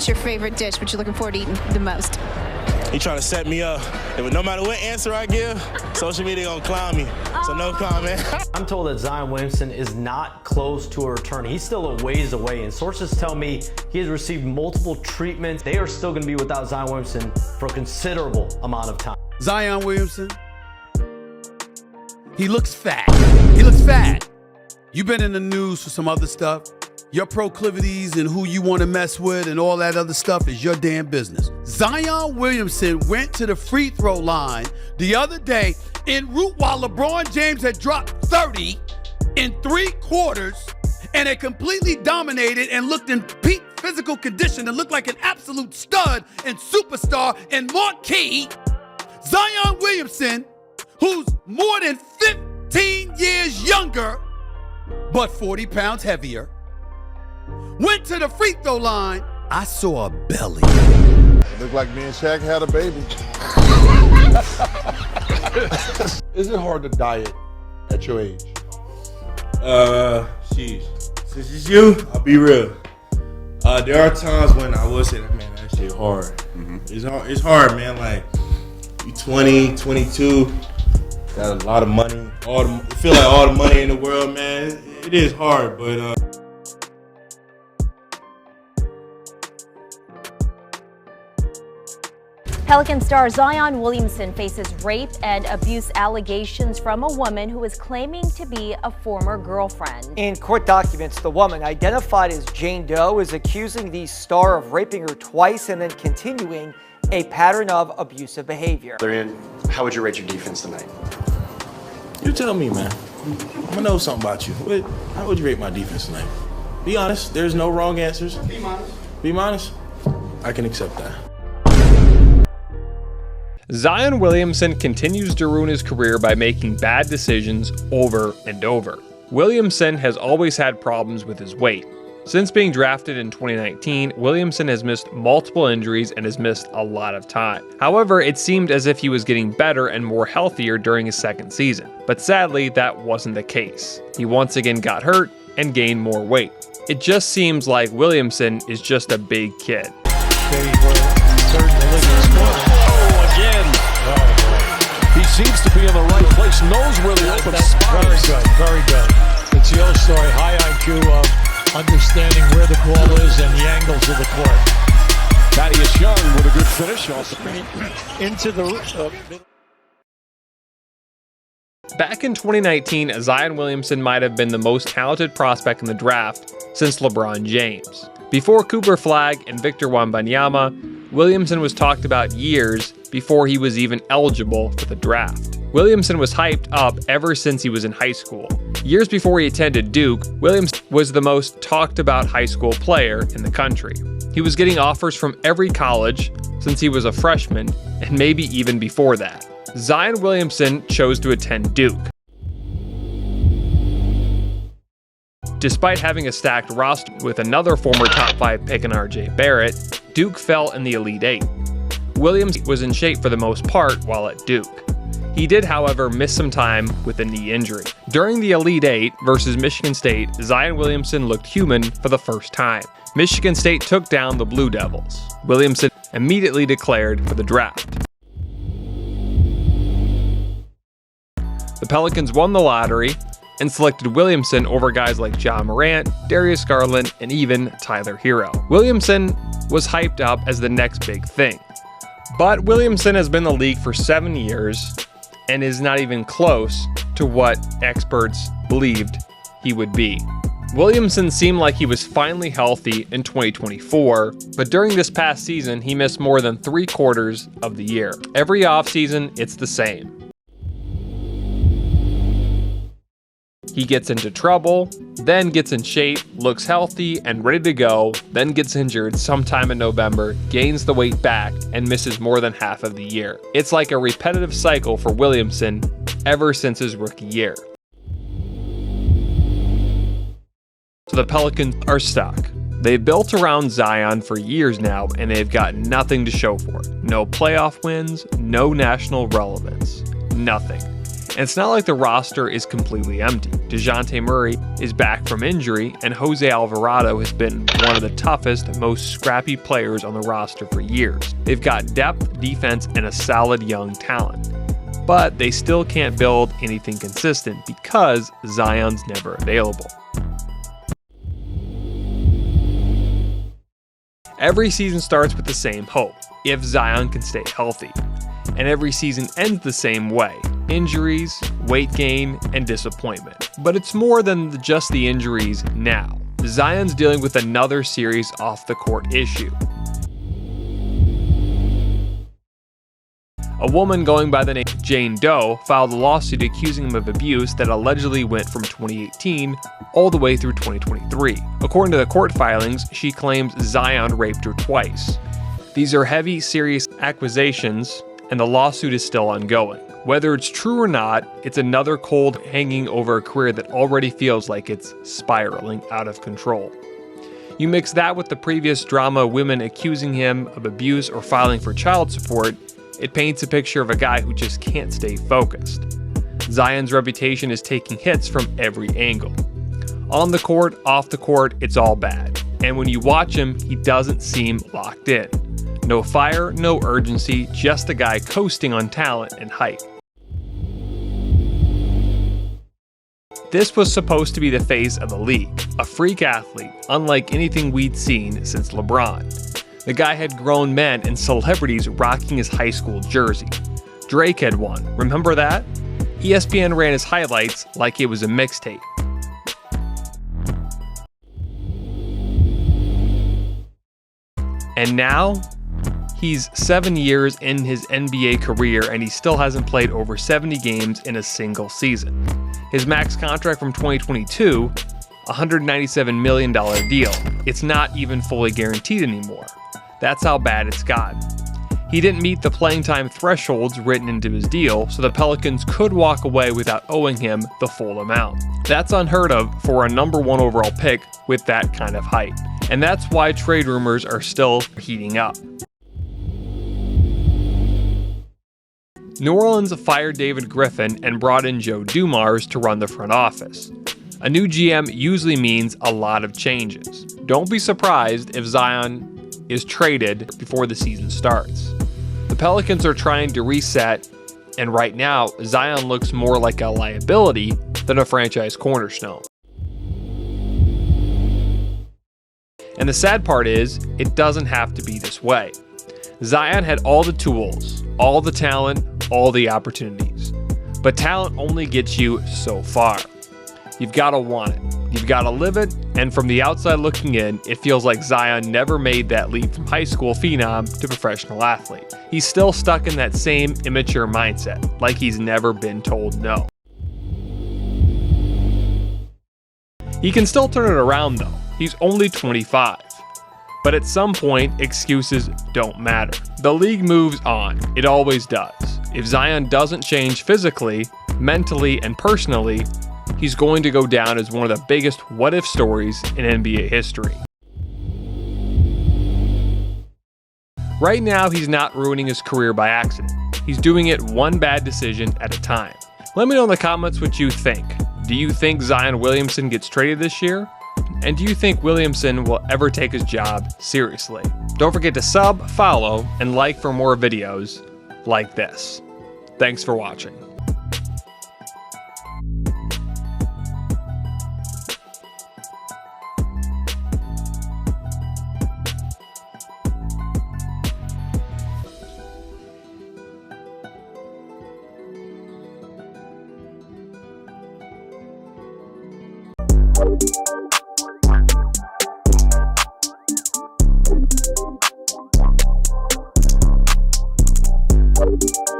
What's your favorite dish? What you looking forward to eating the most? He trying to set me up. No matter what answer I give, social media gonna clown me. So no comment. I'm told that Zion Williamson is not close to a return. He's still a ways away, and sources tell me he has received multiple treatments. They are still gonna be without Zion Williamson for a considerable amount of time. Zion Williamson, he looks fat. He looks fat. You've been in the news for some other stuff. Your proclivities and who you want to mess with and all that other stuff is your damn business. Zion Williamson went to the free throw line the other day en route while LeBron James had dropped 30 in 3 quarters and had completely dominated and looked in peak physical condition and looked like an absolute stud and superstar and marquee. Zion Williamson, who's more than 15 years younger, but 40 pounds heavier, went to the free throw line. I saw a belly. Looked like me and Shaq had a baby. Is it hard to diet at your age? Sheesh. Since it's you, I'll be real. There are times when I will say that, man, that shit hard. Mm-hmm. It's hard, man. Like, you 20, 22, got a lot of money. Feel like all the money in the world, man. It is hard, but Pelican star Zion Williamson faces rape and abuse allegations from a woman who is claiming to be a former girlfriend. In court documents, the woman, identified as Jane Doe, is accusing the star of raping her twice and then continuing a pattern of abusive behavior. Dorian, how would you rate your defense tonight? you tell me, man. I'm gonna know something about you. How would you rate my defense tonight? Be honest. There's no wrong answers. Be honest. Be honest. I can accept that. Zion Williamson continues to ruin his career by making bad decisions over and over. Williamson has always had problems with his weight. Since being drafted in 2019, Williamson has missed multiple injuries and has missed a lot of time. However, it seemed as if he was getting better and more healthier during his second season. But sadly, that wasn't the case. He once again got hurt and gained more weight. It just seems like Williamson is just a big kid. He seems to be in the right place, knows where the open spot is. Very good, very good. It's the old story, high IQ of understanding where the ball is and the angles of the court. Thaddeus Young with a good finish. Also into the... Back in 2019, Zion Williamson might have been the most talented prospect in the draft since LeBron James. Before Cooper Flagg and Victor Wembanyama, Williamson was talked about years before he was even eligible for the draft. Williamson was hyped up ever since he was in high school. Years before he attended Duke, Williamson was the most talked about high school player in the country. He was getting offers from every college since he was a freshman, and maybe even before that. Zion Williamson chose to attend Duke. Despite having a stacked roster with another former top 5 pick in RJ Barrett, Duke fell in the Elite 8. Williams was in shape for the most part while at Duke. He did, however, miss some time with a knee injury. During the Elite 8 versus Michigan State, Zion Williamson looked human for the first time. Michigan State took down the Blue Devils. Williamson immediately declared for the draft. The Pelicans won the lottery and selected Williamson over guys like John Morant, Darius Garland, and even Tyler Hero. Williamson was hyped up as the next big thing. But Williamson has been in the league for 7 years and is not even close to what experts believed he would be. Williamson seemed like he was finally healthy in 2024, but during this past season, he missed more than 3/4 of the year. Every offseason, it's the same. He gets into trouble, then gets in shape, looks healthy and ready to go, then gets injured sometime in November, gains the weight back, and misses more than half of the year. It's like a repetitive cycle for Williamson ever since his rookie year. So the Pelicans are stuck. They've built around Zion for years now, and they've got nothing to show for it. No playoff wins, no national relevance, nothing. And it's not like the roster is completely empty. DeJounte Murray is back from injury, and Jose Alvarado has been one of the toughest, most scrappy players on the roster for years. They've got depth, defense, and a solid young talent. But they still can't build anything consistent because Zion's never available. Every season starts with the same hope, if Zion can stay healthy. And every season ends the same way: injuries, weight gain, and disappointment. But it's more than just the injuries now. Zion's dealing with another serious off-the-court issue. A woman going by the name Jane Doe filed a lawsuit accusing him of abuse that allegedly went from 2018 all the way through 2023. According to the court filings, she claims Zion raped her twice. These are heavy, serious accusations, and the lawsuit is still ongoing. Whether it's true or not, it's another cold hanging over a career that already feels like it's spiraling out of control. You mix that with the previous drama, women accusing him of abuse or filing for child support, it paints a picture of a guy who just can't stay focused. Zion's reputation is taking hits from every angle. On the court, off the court, it's all bad. And when you watch him, he doesn't seem locked in. No fire, no urgency, just a guy coasting on talent and hype. This was supposed to be the face of the league, a freak athlete, unlike anything we'd seen since LeBron. The guy had grown men and celebrities rocking his high school jersey. Drake had one, remember that? ESPN ran his highlights like it was a mixtape. And now, he's 7 years in his NBA career and he still hasn't played over 70 games in a single season. His max contract from 2022, $197 million deal. It's not even fully guaranteed anymore. That's how bad it's gotten. He didn't meet the playing time thresholds written into his deal, so the Pelicans could walk away without owing him the full amount. That's unheard of for a #1 overall pick with that kind of hype. And that's why trade rumors are still heating up. New Orleans fired David Griffin and brought in Joe Dumars to run the front office. A new GM usually means a lot of changes. Don't be surprised if Zion is traded before the season starts. The Pelicans are trying to reset, and right now, Zion looks more like a liability than a franchise cornerstone. And the sad part is, it doesn't have to be this way. Zion had all the tools, all the talent, all the opportunities. But talent only gets you so far. You've got to want it. You've got to live it, and from the outside looking in, it feels like Zion never made that leap from high school phenom to professional athlete. He's still stuck in that same immature mindset, like he's never been told no. He can still turn it around though. He's only 25. But at some point, excuses don't matter. The league moves on. It always does. If Zion doesn't change physically, mentally, and personally, he's going to go down as one of the biggest what-if stories in NBA history. Right now, he's not ruining his career by accident. He's doing it one bad decision at a time. Let me know in the comments what you think. Do you think Zion Williamson gets traded this year? And do you think Williamson will ever take his job seriously? Don't forget to sub, follow, and like for more videos like this. Thanks for watching. We'll be right back.